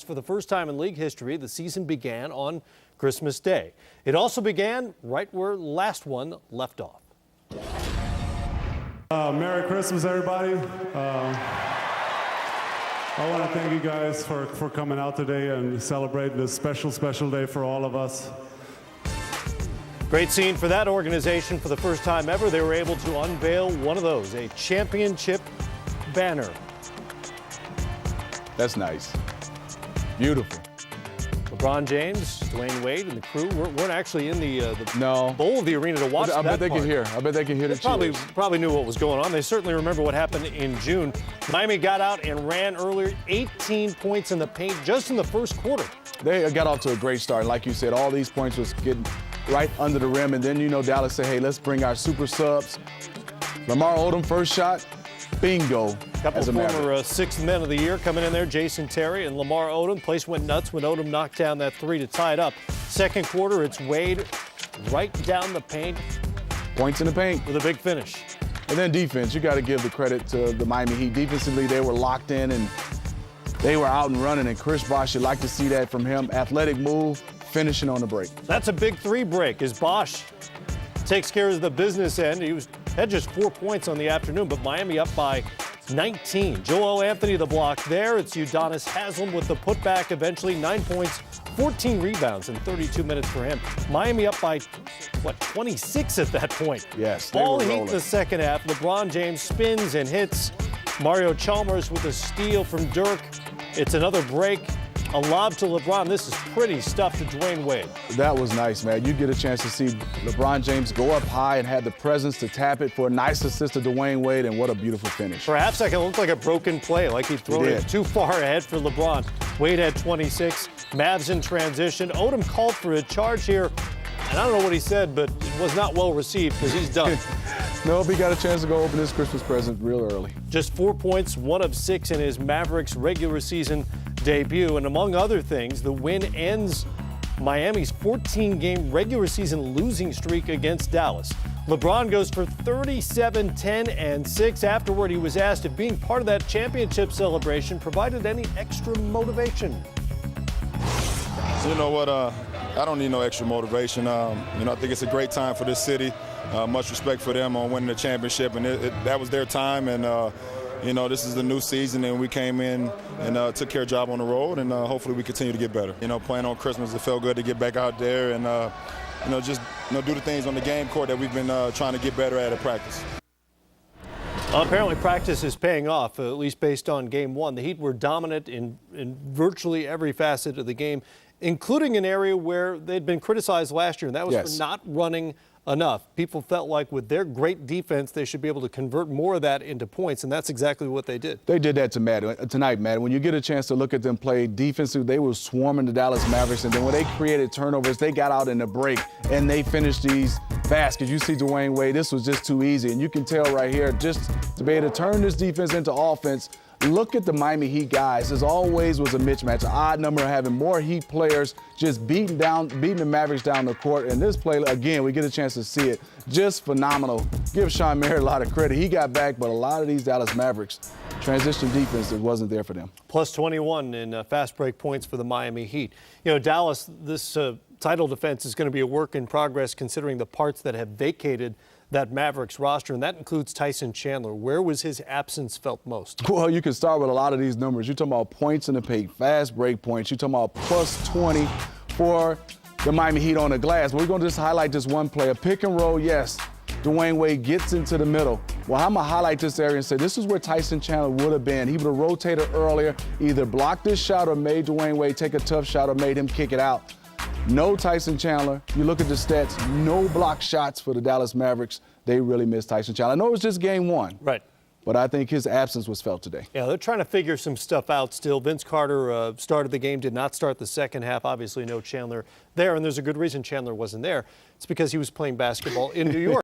For the first time in league history, the season began on Christmas Day. It also began right where last one left off. Merry Christmas, everybody. I want to thank you guys for coming out today and celebrating this special day for all of us. Great scene for that organization. For the first time ever, they were able to unveil one of those, a championship banner. That's nice. Beautiful. LeBron James, Dwayne Wade, and the crew weren't actually in the no. bowl of the arena to watch that. I bet they can hear. I bet they can hear the cheers. Probably knew what was going on. They certainly remember what happened in June. Miami got out and ran earlier, 18 points in the paint just in the first quarter. They got off to a great start. Like you said, all these points was getting right under the rim, and then Dallas said, "Hey, let's bring our super subs." Lamar Odom first shot. Bingo. Couple of former sixth men of the year coming in there, Jason Terry and Lamar Odom. Place went nuts when Odom knocked down that three to tie it up. Second quarter, it's Wade right down the paint. Points in the paint. With a big finish. And then defense, you got to give the credit to the Miami Heat. Defensively, they were locked in and they were out and running. And Chris Bosh, you'd like to see that from him. Athletic move, finishing on the break. That's a big three break as Bosh takes care of the business end. He had just 4 points on the afternoon, but Miami up by 19. Joel Anthony the block there. It's Udonis Haslem with the putback eventually. 9 points, 14 rebounds in 32 minutes for him. Miami up by, 26 at that point. Yes, Ball Heat in the second half. LeBron James spins and hits. Mario Chalmers with a steal from Dirk. It's another break. A lob to LeBron. This is pretty stuff to Dwayne Wade. That was nice, man. You get a chance to see LeBron James go up high and had the presence to tap it for a nice assist to Dwayne Wade, and what a beautiful finish. For a half second, it looked like a broken play, like he'd thrown it too far ahead for LeBron. Wade had 26. Mavs in transition. Odom called for a charge here, and I don't know what he said, but it was not well received because he's done. No, he got a chance to go open his Christmas present real early. Just 4 points, 1 of 6 in his Mavericks regular season debut. And among other things, the win ends Miami's 14-game regular season losing streak against Dallas. LeBron goes for 37, 10, and 6. Afterward, he was asked if being part of that championship celebration provided any extra motivation. You know what? I don't need no extra motivation. I think it's a great time for this city. Much respect for them on winning the championship, and that was their time. And this is the new season, and we came in and took care of the job on the road, and hopefully we continue to get better. Playing on Christmas, it felt good to get back out there and just do the things on the game court that we've been trying to get better at practice. Apparently practice is paying off, at least based on game one. The Heat were dominant in virtually every facet of the game, including an area where they'd been criticized last year, and that was for not running enough. People felt like with their great defense, they should be able to convert more of that into points, and that's exactly what they did. They did that tonight, Matt. When you get a chance to look at them play defensive, they were swarming the Dallas Mavericks, and then when they created turnovers, they got out in the break, and they finished these baskets. You see Dwayne Wade, this was just too easy, and you can tell right here, just to be able to turn this defense into offense. Look at the Miami Heat guys. As always was a mismatch, an odd number of having more Heat players just beating the Mavericks down the court. And this play, again, we get a chance to see it. Just phenomenal. Give Sean Merritt a lot of credit. He got back, but a lot of these Dallas Mavericks, transition defense, it wasn't there for them. Plus 21 in fast break points for the Miami Heat. Dallas, this title defense is going to be a work in progress considering the parts that have vacated that Mavericks roster, and that includes Tyson Chandler. Where was his absence felt most? Well, you can start with a lot of these numbers. You're talking about points in the paint, fast break points. You're talking about plus 20 for the Miami Heat on the glass. We're going to just highlight this one player. Pick and roll, yes. Dwayne Wade gets into the middle. Well, I'm going to highlight this area and say this is where Tyson Chandler would have been. He would have rotated earlier, either blocked this shot or made Dwayne Wade take a tough shot or made him kick it out. No Tyson Chandler. You look at the stats, no block shots for the Dallas Mavericks. They really missed Tyson Chandler. I know it was just game one. Right. But I think his absence was felt today. Yeah, they're trying to figure some stuff out still. Vince Carter started the game, did not start the second half. Obviously no Chandler there, and there's a good reason Chandler wasn't there. It's because he was playing basketball in New York.